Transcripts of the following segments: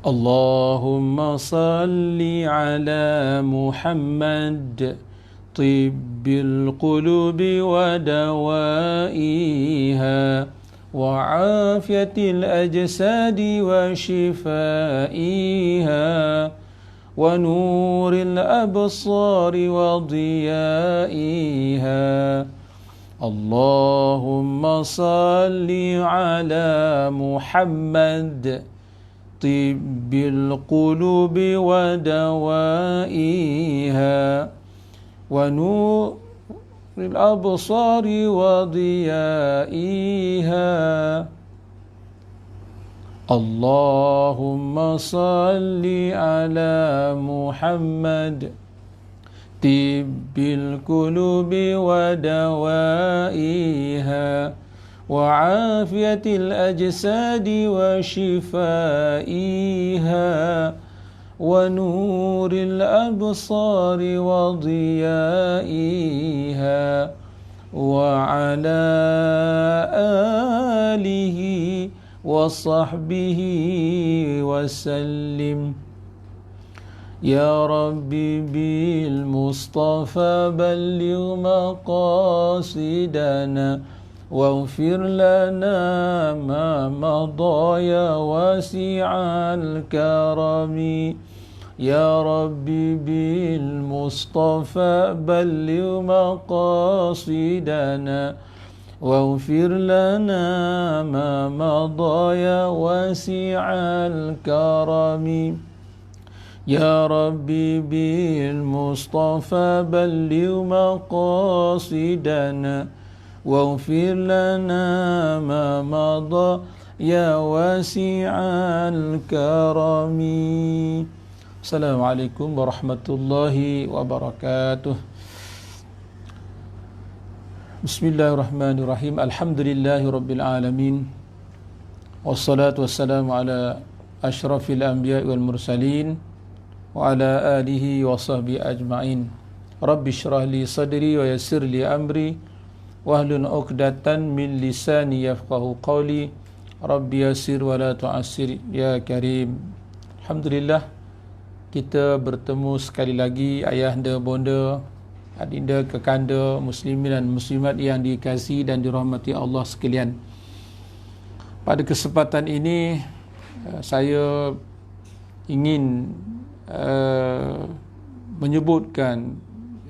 اللهم صل على محمد طب القلوب ودوائها وعافية الأجساد وشفائها ونور الأبصار وضيائها. اللهم صل على محمد طب القلوب ودوائها ونور الأبصار وضيائها. اللهم صل على محمد طب القلوب ودوائها وعافية الأجساد وشفائها ونور الأبصار وضيائها وعلى آله وصحبه وسلم. يا ربي بالمصطفى بلغ مقاصدنا واغفر لنا ما مضى يا واسع الكرم. يا ربي بالمصطفى بلغ مقاصدنا واغفر لنا ما مضى يا واسع الكرم. يا ربي بالمصطفى بلغ مقاصدنا واغفر لنا ما مضى يا واسع الكرم. السلام عليكم ورحمة الله وبركاته. بسم الله الرحمن الرحيم. الحمد لله رب العالمين والصلاة والسلام على أشرف الأنبياء والمرسلين وعلى آله وصحبه أجمعين. رب اشرح لي صدري ويسر لي أمري wahlul 'uqdatan min lisani yafqahu qawli. Rabbi yassir wa la tu'assir ya karim. Alhamdulillah, kita bertemu sekali lagi ayahanda, bonda, adinda, kekanda, muslimin dan muslimat yang dikasihi dan dirahmati Allah sekalian. Pada kesempatan ini saya ingin menyebutkan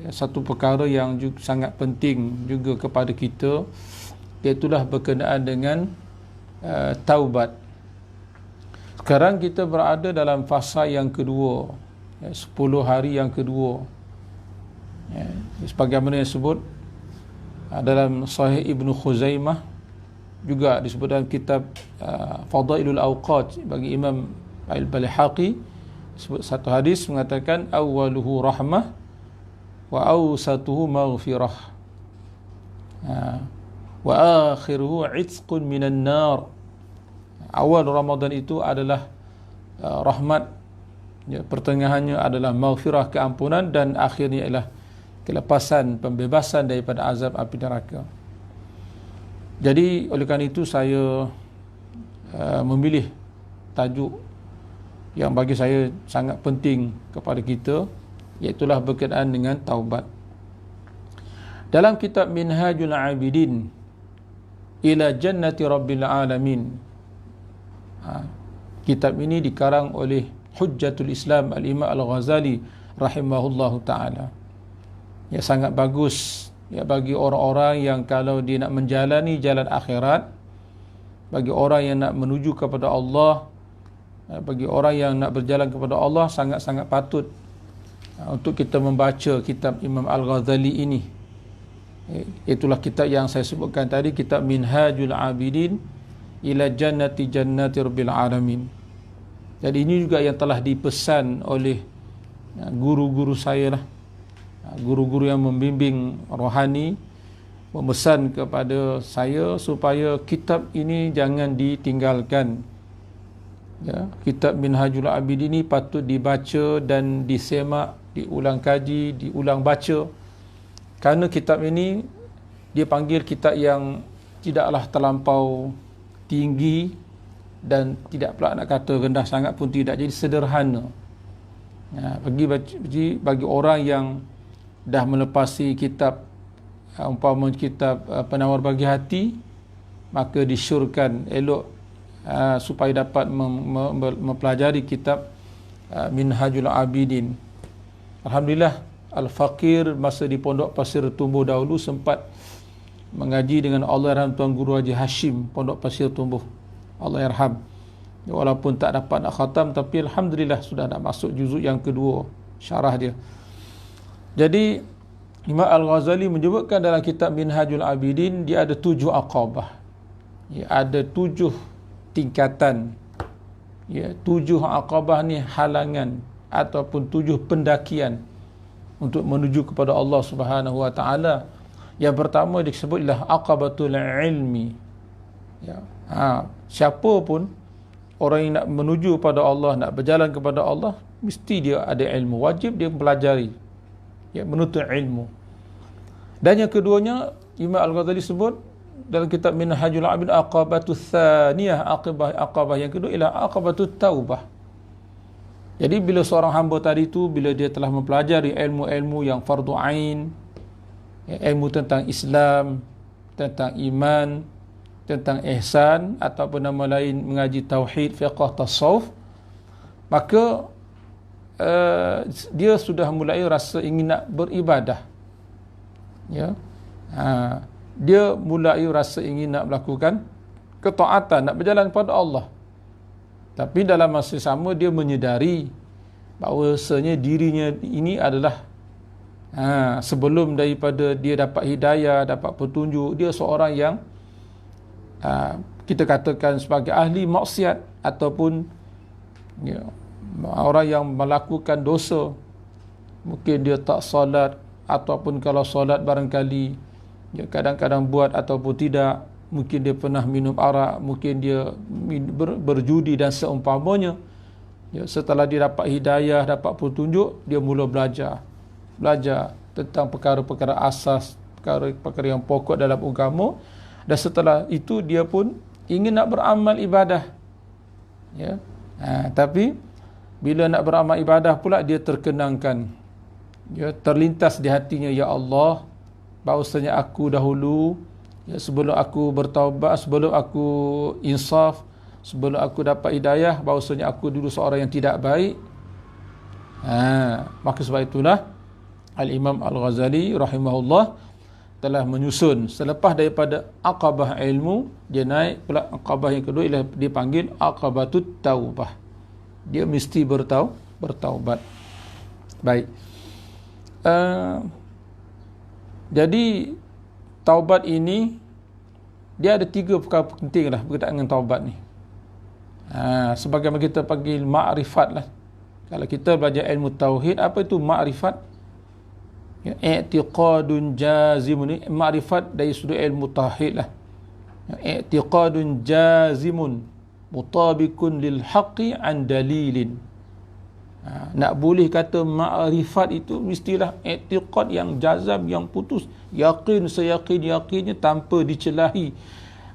satu perkara yang juga sangat penting juga kepada kita, iaitulah berkenaan dengan taubat. Sekarang kita berada dalam fasa yang kedua, 10 hari yang kedua. Sebagaimana yang disebut dalam Sahih Ibnu Khuzaimah, juga disebut dalam kitab Fadailul Awqat bagi Imam Al-Baihaqi, sebut satu hadis mengatakan awwaluhu rahmah wa awsatuhu maghfirah wa akhiruhu itqun minan nar. Awal Ramadan itu adalah rahmat, pertengahannya adalah maghfirah, keampunan, dan akhirnya ialah kelepasan, pembebasan daripada azab api neraka. Jadi oleh kerana itu saya memilih tajuk yang bagi saya sangat penting kepada kita, iaitulah berkenaan dengan taubat. Dalam kitab Minhajul Abidin ila Jannati Rabbil Alamin, kitab ini dikarang oleh Hujjatul Islam Al-Imam Al-Ghazali rahimahullahu ta'ala. Ya, sangat bagus ya bagi orang-orang yang kalau dia nak menjalani jalan akhirat, bagi orang yang nak menuju kepada Allah, bagi orang yang nak berjalan kepada Allah, sangat-sangat patut untuk kita membaca kitab Imam Al-Ghazali ini. Itulah kitab yang saya sebutkan tadi, kitab Minhajul Abidin ila Jannati Rabbil Alamin. Jadi ini juga yang telah dipesan oleh guru-guru saya lah, guru-guru yang membimbing rohani, memesan kepada saya supaya kitab ini jangan ditinggalkan. Ya, kitab Minhajul Abidin ini patut dibaca dan disemak, diulang kaji, diulang baca, kerana kitab ini dia panggil kitab yang tidaklah terlampau tinggi dan tidak pula nak kata rendah sangat pun tidak, jadi sederhana. Bagi orang yang dah melepasi kitab umpama kitab penawar bagi hati, maka disyorkan elok supaya dapat mempelajari kitab Minhajul Abidin. Alhamdulillah, Al-Faqir masa di Pondok Pasir Tumbuh dahulu sempat mengaji dengan Allahyarham Tuan Guru Haji Hashim, Pondok Pasir Tumbuh, Allahyarham. Walaupun tak dapat nak khatam, tapi Alhamdulillah sudah nak masuk juzuk yang kedua syarah dia. Jadi Imam Al-Ghazali menyebutkan dalam kitab Minhajul Abidin, dia ada 7 aqabah. Ada 7 tingkatan. 7 aqabah ni halangan ataupun 7 pendakian untuk menuju kepada Allah Subhanahu wa taala. Yang pertama disebutlah aqabatul ilmi. Siapa pun orang yang nak menuju pada Allah, nak berjalan kepada Allah, mesti dia ada ilmu, wajib dia mempelajari, menuntut ilmu. Dan yang keduanya Imam Al-Ghazali sebut dalam kitab Minhajul Abid, aqabatus tsaniyah, aqabah yang kedua ialah aqabatut taubah. Jadi bila seorang hamba tadi tu, bila dia telah mempelajari ilmu-ilmu yang fardu ain, ilmu tentang Islam, tentang iman, tentang ihsan, ataupun nama lain mengaji tauhid, fiqh, tasawuf, maka dia sudah mulai rasa ingin nak beribadah. Dia mulai rasa ingin nak melakukan ketaatan, nak berjalan kepada Allah. Tapi dalam masa sama dia menyedari bahawasanya dirinya ini adalah sebelum daripada dia dapat hidayah, dapat petunjuk, dia seorang yang kita katakan sebagai ahli maksiat ataupun orang yang melakukan dosa. Mungkin dia tak solat, ataupun kalau solat barangkali dia kadang-kadang buat ataupun tidak. Mungkin dia pernah minum arak, mungkin dia berjudi dan seumpamanya. Setelah dia dapat hidayah, dapat petunjuk, dia mula belajar tentang perkara-perkara asas, perkara-perkara yang pokok dalam agama. Dan setelah itu dia pun ingin nak beramal ibadah. Tapi bila nak beramal ibadah pula, dia terkenangkan, terlintas di hatinya, ya Allah, bahawasanya aku dahulu, sebelum aku bertaubat, sebelum aku insaf, sebelum aku dapat hidayah, bahawasanya aku dulu seorang yang tidak baik. Maka sebab itulah Al-Imam Al-Ghazali rahimahullah telah menyusun, selepas daripada aqabah ilmu, dia naik pula aqabah yang kedua, ialah dipanggil aqabatut taubah. Dia mesti bertaubat. Baik. Jadi taubat ini dia ada 3 perkara penting lah berkaitan dengan taubat ni. Sebagaimana kita panggil ma'rifat lah. Kalau kita belajar ilmu tauhid, apa itu ma'rifat? I'tiqadun jazimun, ni ma'rifat dari sudut ilmu tauhid lah. I'tiqadun jazimun mutabikun lil haqqi an dalilin. Nak boleh kata ma'rifat itu mestilah i'tiqad yang jazam, yang putus, yakin seyakin-yakinnya, tanpa dicelahi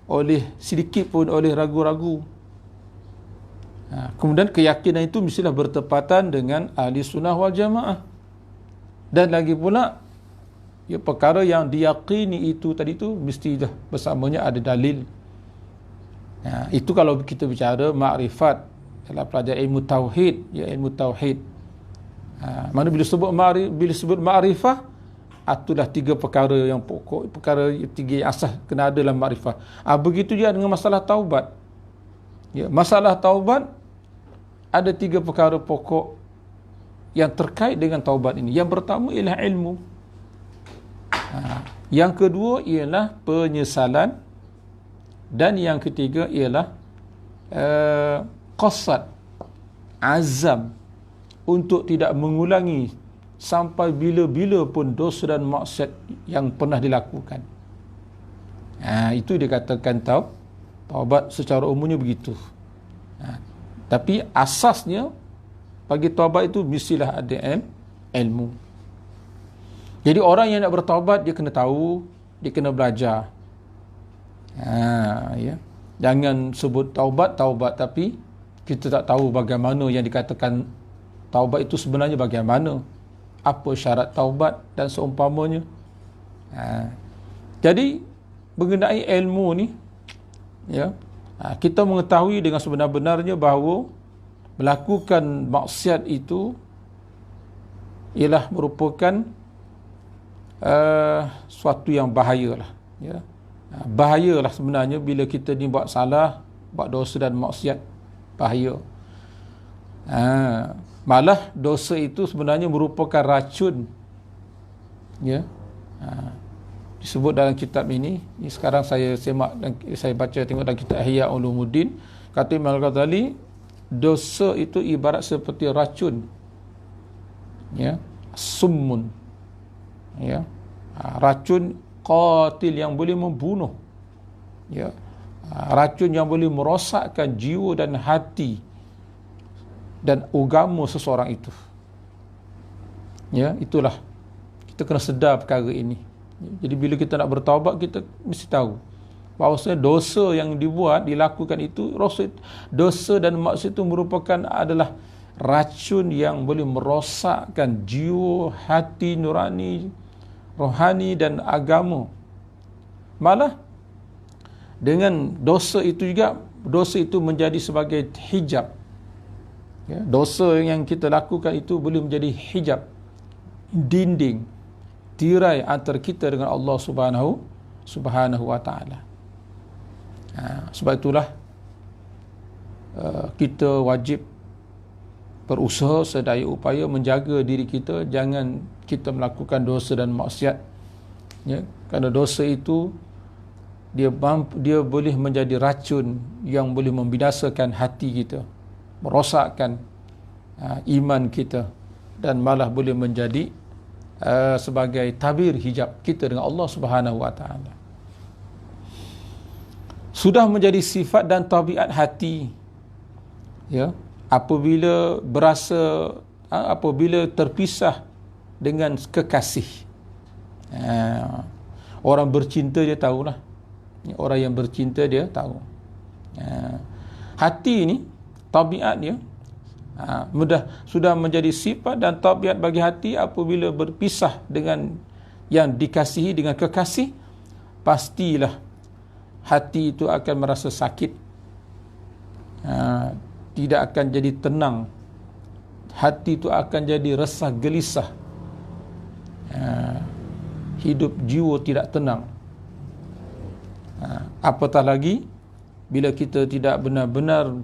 oleh sedikit pun oleh ragu-ragu. Kemudian keyakinan itu mestilah bertepatan dengan ahli sunnah wal jamaah. Dan lagi pula, perkara yang diyakini itu tadi tu mesti dah bersamanya ada dalil. Itu kalau kita bicara makrifat dalam pelajar ilmu tauhid, ilmu tauhid. Mana bila sebut makrifah, itulah 3 perkara yang pokok, perkara 3 yang asas kena ada dalam makrifah. Begitu juga dengan masalah taubat. Masalah taubat ada 3 perkara pokok yang terkait dengan taubat ini. Yang pertama ialah ilmu. Yang kedua ialah penyesalan. Dan yang ketiga ialah qasad, azam untuk tidak mengulangi sampai bila-bila pun dosa dan maksiat yang pernah dilakukan. Itu dikatakan taubat secara umumnya begitu. Tapi asasnya bagi taubat itu mestilah ada ilmu. Jadi orang yang nak bertaubat, dia kena tahu, dia kena belajar. Jangan sebut taubat, tapi kita tak tahu bagaimana yang dikatakan taubat itu sebenarnya bagaimana. Apa syarat taubat dan seumpamanya. Jadi mengenai ilmu ni, ya, kita mengetahui dengan sebenar-benarnya bahawa melakukan maksiat itu ialah merupakan suatu yang bahayalah, ya. Bahayalah sebenarnya bila kita ni buat salah, buat dosa dan maksiat, bahaya. Malah dosa itu sebenarnya merupakan racun, ya. Disebut dalam kitab ini sekarang saya semak dan saya baca tengok dalam kitab Ihya Ulumuddin, kata Imam Al-Ghazali, dosa itu ibarat seperti racun, ya, summun, ya, racun qatil yang boleh membunuh, ya, racun yang boleh merosakkan jiwa dan hati dan agama seseorang itu. Ya, itulah kita kena sedar perkara ini. Jadi bila kita nak bertaubat, kita mesti tahu bahawasanya dosa yang dilakukan itu, dosa dan maksiat itu merupakan adalah racun yang boleh merosakkan jiwa, hati nurani, rohani dan agama. Malah dengan dosa itu juga, dosa itu menjadi sebagai hijab, ya, dosa yang kita lakukan itu boleh menjadi hijab, dinding, tirai antara kita dengan Allah Subhanahu wa taala. Sebab itulah kita wajib berusaha sedaya upaya menjaga diri kita, jangan kita melakukan dosa dan maksiat, ya, kerana dosa itu dia boleh menjadi racun yang boleh membinasakan hati kita, merosakkan iman kita, dan malah boleh menjadi sebagai tabir hijab kita dengan Allah Subhanahu wa taala. Sudah menjadi sifat dan tabiat hati, ya, apabila terpisah dengan kekasih. Orang bercinta dia tahulah. Orang yang bercinta dia tahu. Hati ini, tabiat dia, sudah menjadi sifat dan tabiat bagi hati apabila berpisah dengan yang dikasihi, dengan kekasih, pastilah hati itu akan merasa sakit, tidak akan jadi tenang, hati itu akan jadi resah gelisah, hidup jiwa tidak tenang. Apatah lagi bila kita tidak benar-benar,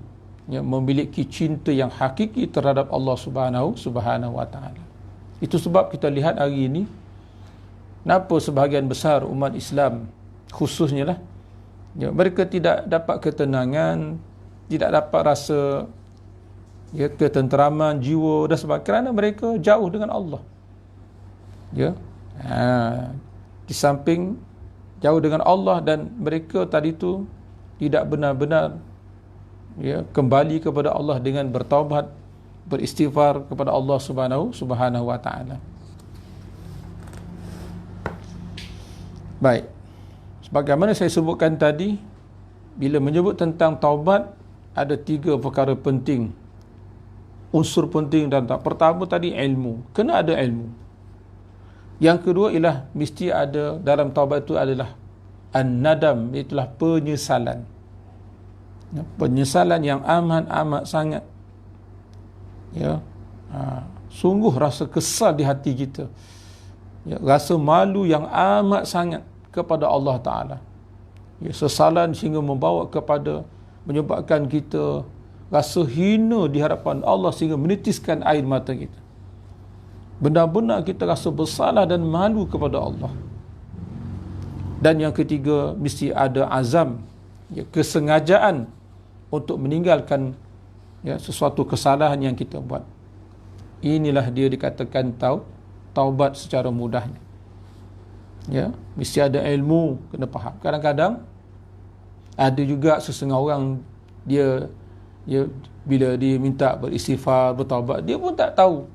ya, memiliki cinta yang hakiki terhadap Allah Subhanahu wa taala. Itu sebab kita lihat hari ini kenapa sebahagian besar umat Islam khususnya lah, ya, mereka tidak dapat ketenangan, tidak dapat rasa, ya, ketenteraman jiwa dan sebagainya, kerana mereka jauh dengan Allah, ya. Di samping jauh dengan Allah, dan mereka tadi tu tidak benar-benar, ya, kembali kepada Allah dengan bertaubat, beristighfar kepada Allah Subhanahu wa taala. Baik. Sebagaimana saya sebutkan tadi, bila menyebut tentang taubat, ada 3 perkara penting, unsur penting dan pertama tadi ilmu, kena ada ilmu. Yang kedua ialah mesti ada dalam taubat itu adalah an-nadam, itulah penyesalan. Penyesalan yang amat sangat, ya, sungguh rasa kesal di hati kita, ya, rasa malu yang amat sangat kepada Allah Ta'ala, ya, sesalan sehingga menyebabkan kita rasa hina di hadapan Allah sehingga menitiskan air mata kita. Benar-benar kita rasa bersalah dan malu kepada Allah. Dan yang ketiga, mesti ada azam, ya, kesengajaan untuk meninggalkan, ya, sesuatu kesalahan yang kita buat. Inilah dia dikatakan taubat secara mudahnya. Ya, mesti ada ilmu, kena faham. Kadang-kadang ada juga setengah orang dia bila dia minta beristighfar, bertaubat, dia pun tak tahu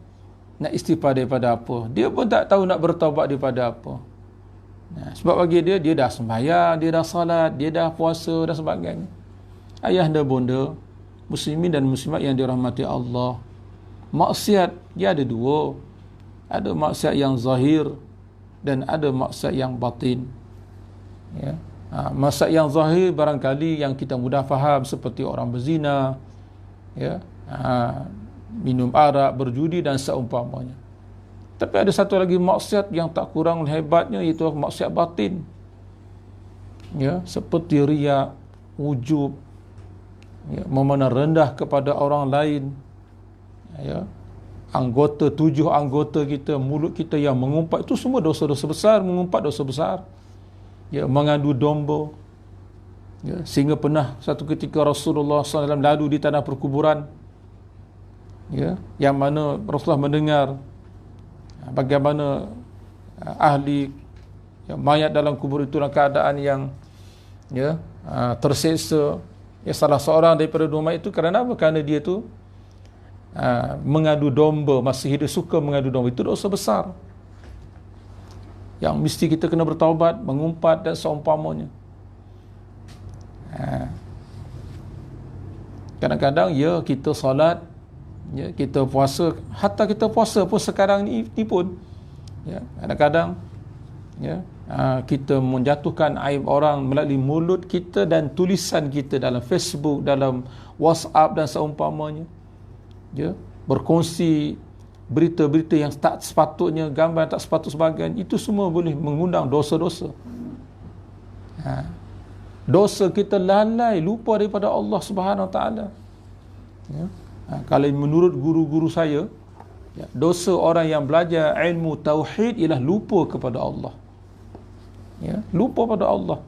nak istighfar daripada apa. Dia pun tak tahu nak bertaubat daripada apa. Sebab bagi dia dah sembahyang, dia dah salat, dia dah puasa dan sebagainya. Ayahanda bonda, muslimin dan muslimat yang dirahmati Allah, maksiat dia ada dua. Ada maksiat yang zahir dan ada maksiat yang batin. Ya. Maksiat yang zahir barangkali yang kita mudah faham, seperti orang berzina, ya, minum arak, berjudi dan seumpamanya. Tapi ada satu lagi maksiat yang tak kurang hebatnya, iaitu maksiat batin. Ya, seperti riya, ujub, ya, memandang rendah kepada orang lain, ya, 7 anggota kita, mulut kita yang mengumpat, itu semua dosa-dosa besar. Mengumpat dosa besar, ya, mengadu domba, ya, sehingga pernah satu ketika Rasulullah SAW lalu di tanah perkuburan, ya, yang mana Rasulullah mendengar bagaimana ahli, ya, mayat dalam kubur itu dalam keadaan yang, ya, terseksa. Ya, salah seorang daripada dua mayat itu kerana apa? Kerana dia tu mengadu domba, masih hidup suka mengadu domba. Itu dosa besar yang mesti kita kena bertaubat, mengumpat dan seumpamanya. Kadang-kadang ya kita solat, ya, kita puasa, hatta kita puasa pun sekarang ni pun, ya, kadang-kadang, ya, kita menjatuhkan aib orang melalui mulut kita dan tulisan kita dalam Facebook, dalam WhatsApp dan seumpamanya. Ya, berkongsi berita-berita yang tak sepatutnya, gambar tak sepatut sebagainya, itu semua boleh mengundang dosa-dosa. Dosa kita lalai, lupa daripada Allah Subhanahu Wa Taala. Ya. Kalau menurut guru-guru saya, ya, dosa orang yang belajar ilmu tauhid ialah lupa kepada Allah. Ya, lupa pada Allah.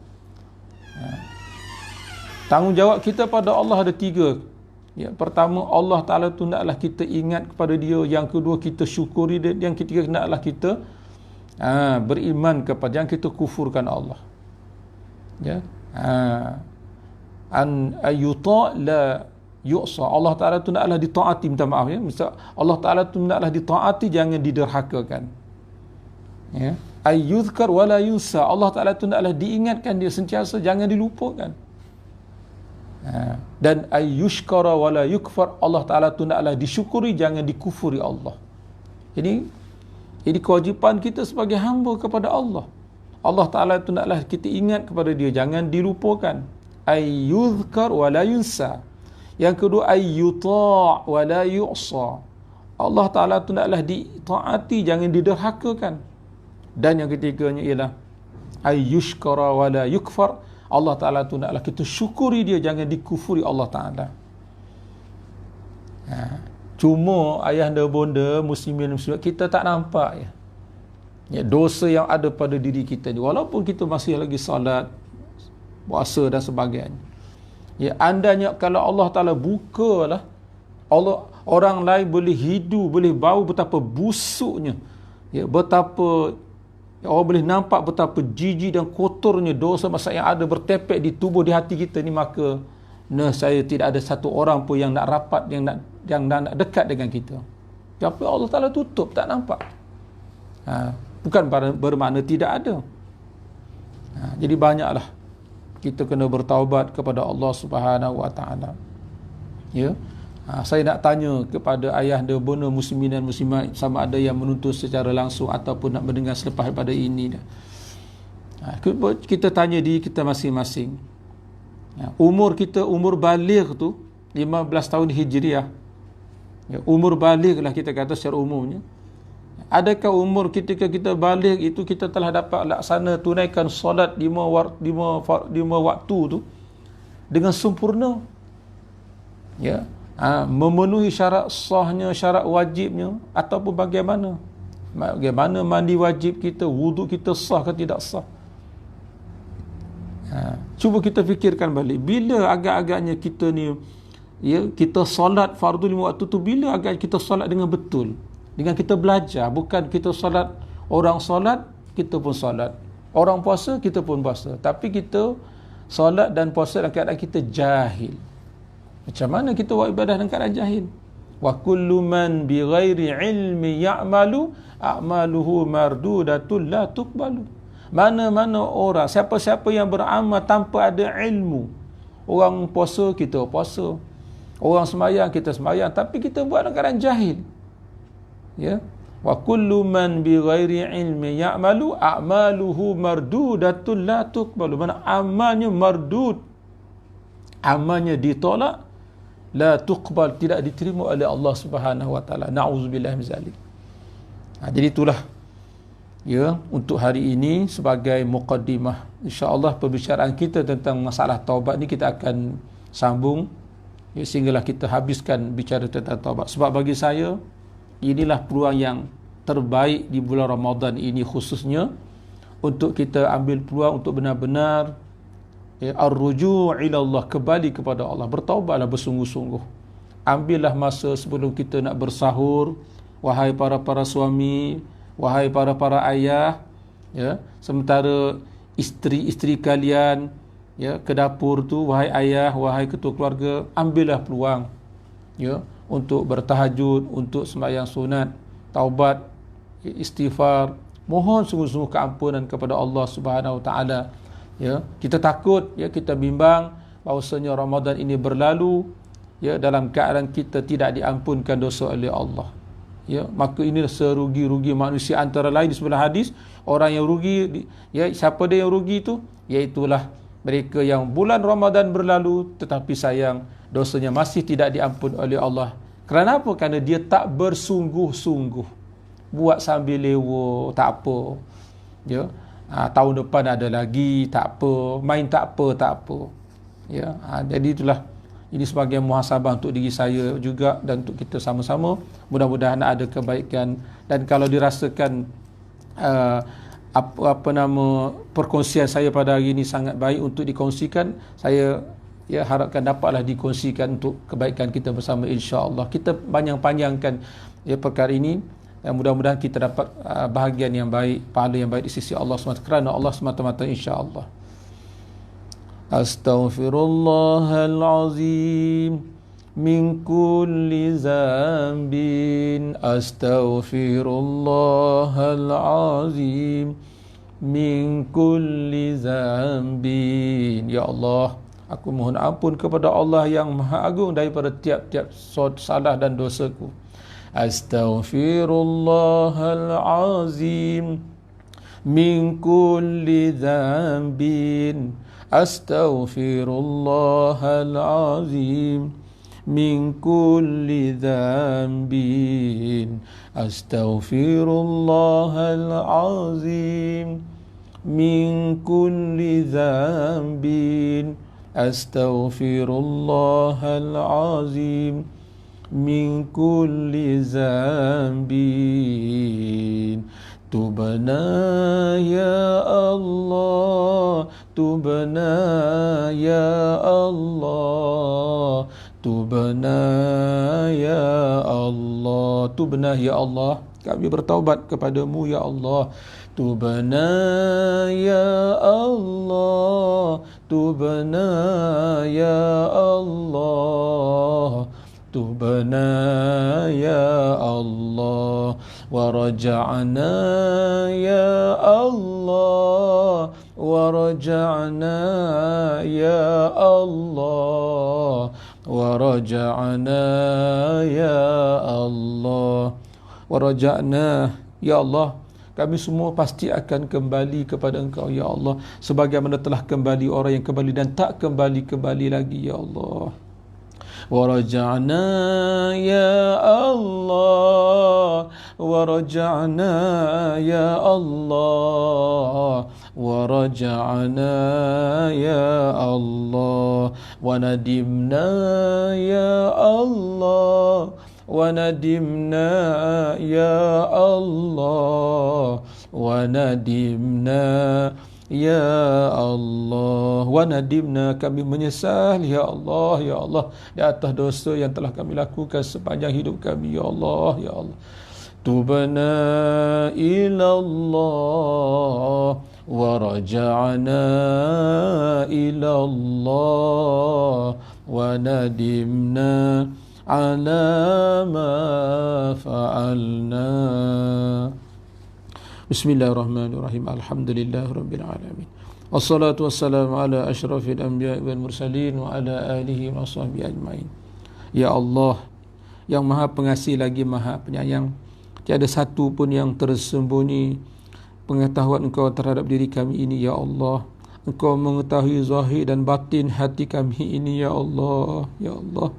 Tanggungjawab kita pada Allah ada 3. Ya, pertama, Allah Ta'ala tu naklah kita ingat kepada dia. Yang kedua, kita syukuri dia. Yang ketiga, naklah kita beriman kepada, yang kita kufurkan Allah. Ya, an ayyuta' la yu'sa. Allah Ta'ala tu naklah ditaati, minta maaf, ya. Misal Allah Ta'ala tu naklah ditaati, jangan diderhakakan. Ya, ayyuzkar wa la yunsa. Allah Ta'ala tu naklah diingatkan dia sentiasa, jangan dilupakan. Dan ayyushkara wala yukfar. Allah Ta'ala tu naklah disyukuri, jangan dikufuri Allah. Ini kewajipan kita sebagai hamba kepada Allah. Allah Ta'ala tu naklah kita ingat kepada dia, jangan dilupakan. Ayyuzkar wala yunsa. Yang kedua, ayyuta' wala yu'sa. Allah Ta'ala tu naklah ditaati, jangan diderhakakan. Dan yang ketiganya ialah ayyushkara wala yukfar. Allah Ta'ala tu naklah kita syukuri dia, jangan dikufuri Allah Ta'ala. Cuma ayahanda bonda, muslimin dan muslimat, kita tak nampak, ya, ya, dosa yang ada pada diri kita ni. Walaupun kita masih lagi salat, puasa dan sebagainya. Ya, andanya kalau Allah Ta'ala bukalah, orang lain boleh hidup, boleh bau betapa busuknya, ya, betapa orang boleh nampak betapa jijik dan kotornya dosa masa yang ada bertepek di tubuh, di hati kita ni, maka saya tidak ada satu orang pun yang nak rapat, yang nak dekat dengan kita. Tapi Allah Ta'ala tutup, tak nampak. Bukan bermakna tidak ada. Jadi banyaklah kita kena bertaubat kepada Allah Subhanahu Wa Taala. Ya. Saya nak tanya kepada ayahanda bonda muslimin dan muslimat, sama ada yang menuntut secara langsung ataupun nak mendengar selepas daripada ini. Kita tanya diri kita masing-masing. Umur kita, umur baligh tu 15 tahun Hijriah. Ya, umur baligh lah kita kata secara umumnya. Adakah umur ketika kita baligh itu kita telah dapat laksana tunaikan solat 5 waktu tu dengan sempurna? Ya. Memenuhi syarat sahnya, syarat wajibnya, ataupun bagaimana? Bagaimana mandi wajib kita, wuduk kita sah ke tidak sah? Cuba kita fikirkan balik, bila agak-agaknya kita ni, ya, kita solat fardu 5 waktu tu, bila agak kita solat dengan betul, dengan kita belajar, bukan kita solat, orang solat kita pun solat, orang puasa kita pun puasa, tapi kita solat dan puasa dalam keadaan kita jahil. Macam mana kita buat ibadah dalam keadaan jahil? Wa kullu man bi ghairi ilmi ya'malu a'maluhu mardudatun la tuqbalu. Mana-mana orang, siapa-siapa yang beramal tanpa ada ilmu, Orang puasa, kita puasa. Orang sembahyang, kita sembahyang. Tapi kita buat dalam keadaan jahil. Ya. Wa kullu man bi ghairi ilmi ya'malu a'maluhu mardudatun la tuqbalu. Mana amalnya mardud. Amalnya ditolak, la tuqbal, tidak diterima oleh Allah Subhanahu wa taala. Na'udzubillah min zalik. Jadi itulah ya untuk hari ini sebagai muqaddimah. Insya-Allah perbicaraan kita tentang masalah taubat ni kita akan sambung ya, sehinggalah kita habiskan bicara tentang taubat. Sebab bagi saya inilah peluang yang terbaik di bulan Ramadan ini, khususnya untuk kita ambil peluang untuk benar-benar ya, ar-ruju' ila Allah, kembali kepada Allah, bertaubatlah bersungguh-sungguh. Ambillah masa sebelum kita nak bersahur, wahai para suami, wahai para ayah, ya, sementara isteri-isteri kalian ya ke dapur tu, wahai ayah, wahai ketua keluarga, ambillah peluang ya untuk bertahajud, untuk sembahyang sunat, taubat, istighfar, mohon sungguh-sungguh keampunan kepada Allah Subhanahu wa taala. Ya, kita takut, ya, kita bimbang bahawasanya Ramadan ini berlalu ya dalam keadaan kita tidak diampunkan dosa oleh Allah. Ya, maka inilah serugi-rugi manusia, antara lain di sebelah hadis, orang yang rugi ya, siapa dia yang rugi itu? Iaitulah mereka yang bulan Ramadan berlalu tetapi sayang dosanya masih tidak diampun oleh Allah. Kerana apa? Kerana dia tak bersungguh-sungguh. Buat sambil lewa, tak apa. Ya. Tahun depan ada lagi, tak apa. Main tak apa. Ya. Jadi itulah, ini sebagai muhasabah untuk diri saya juga dan untuk kita sama-sama. Mudah-mudahan ada kebaikan, dan kalau dirasakan perkongsian saya pada hari ini sangat baik untuk dikongsikan, saya ya harapkan dapatlah dikongsikan untuk kebaikan kita bersama, insya-Allah. Kita panjang-panjangkan ya perkara ini, dan mudah-mudahan kita dapat bahagian yang baik, pahala yang baik di sisi Allah SWT, kerana Allah semata-mata, insya-Allah. Astaghfirullahalazim min kulli zambin, astaghfirullahalazim min kulli zambin. Ya Allah, aku mohon ampun kepada Allah yang Maha Agung daripada tiap-tiap salah dan dosaku. Astaghfirullahalazim min kulli zambin, astaghfirullahalazim min kulli zambin, astaghfirullahalazim min kulli zambin, astaghfirullahalazim min kulli zambin. Tubna ya Allah, tubna ya Allah, tubna ya Allah, tubna ya Allah, kami bertaubat kepadamu ya Allah. Tubna ya Allah, tubna ya Allah, tubna ya Allah, wa raja'na ya Allah, wa raja'na ya Allah, wa raja'na ya Allah, wa raja'na ya Allah, kami semua pasti akan kembali kepada Engkau ya Allah, sebagaimana telah kembali orang yang kembali dan tak kembali lagi ya Allah. ورجعنا يا الله، ورجعنا يا الله، ورجعنا يا الله، وندمنا يا الله، وندمنا يا الله، وندمنا ya Allah, wa nadimna, kami menyesal ya Allah, ya Allah, di atas dosa yang telah kami lakukan sepanjang hidup kami ya Allah, ya Allah. Tubna ila Allah, wa raja'na ila Allah, wa nadimna ala ma fa'alna. Bismillahirrahmanirrahim. Alhamdulillahirabbil alamin. Wassalatu wassalamu ala asyrafil anbiya wal mursalin wa ala alihi wa sahbihi ajmain. Ya Allah, yang Maha Pengasih lagi Maha Penyayang, tiada satu pun yang tersembunyi pengetahuan Engkau terhadap diri kami ini, ya Allah. Engkau mengetahui zahir dan batin hati kami ini, ya Allah. Ya Allah,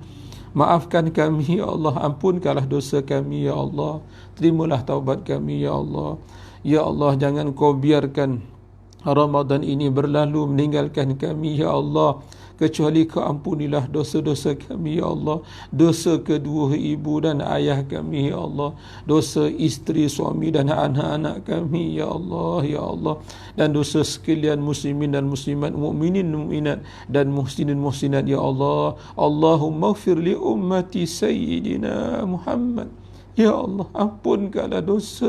maafkan kami, ya Allah. Ampunkanlah dosa kami, ya Allah. Terimalah taubat kami, ya Allah. Ya Allah, jangan Kau biarkan Ramadan ini berlalu meninggalkan kami, ya Allah, kecuali Kau ampunilah dosa-dosa kami, ya Allah. Dosa kedua ibu dan ayah kami, ya Allah. Dosa isteri, suami dan anak-anak kami, ya Allah, ya Allah. Dan dosa sekalian muslimin dan muslimat, mukminin mukminat dan muhsinin muhsinat, ya Allah. Allahumma ighfir li ummati sayyidina Muhammad. Ya Allah, ampunkanlah dosa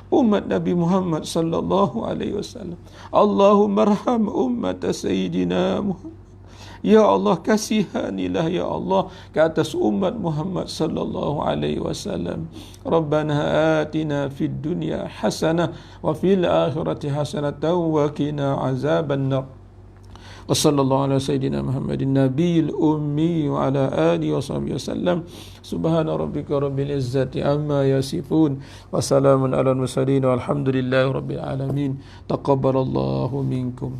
umat Nabi Muhammad sallallahu alaihi wasallam. Allahumma arham ummat sayyidina Muhammad. Ya Allah, kasihanilah ya Allah ke atas umat Muhammad sallallahu alaihi wasallam. Rabbana atina fid dunya hasanah wa fil akhirati hasanah wa qina azabannar. Wa sallallahu ala sayyidina Muhammadin nabiyil ummi wa ala alihi wa sahbihi wasallam. Subhana rabbika rabbil izzati amma yasifun wa salamun ala al mursalin walhamdulillahi rabbil alamin. Taqabbalallahu minkum.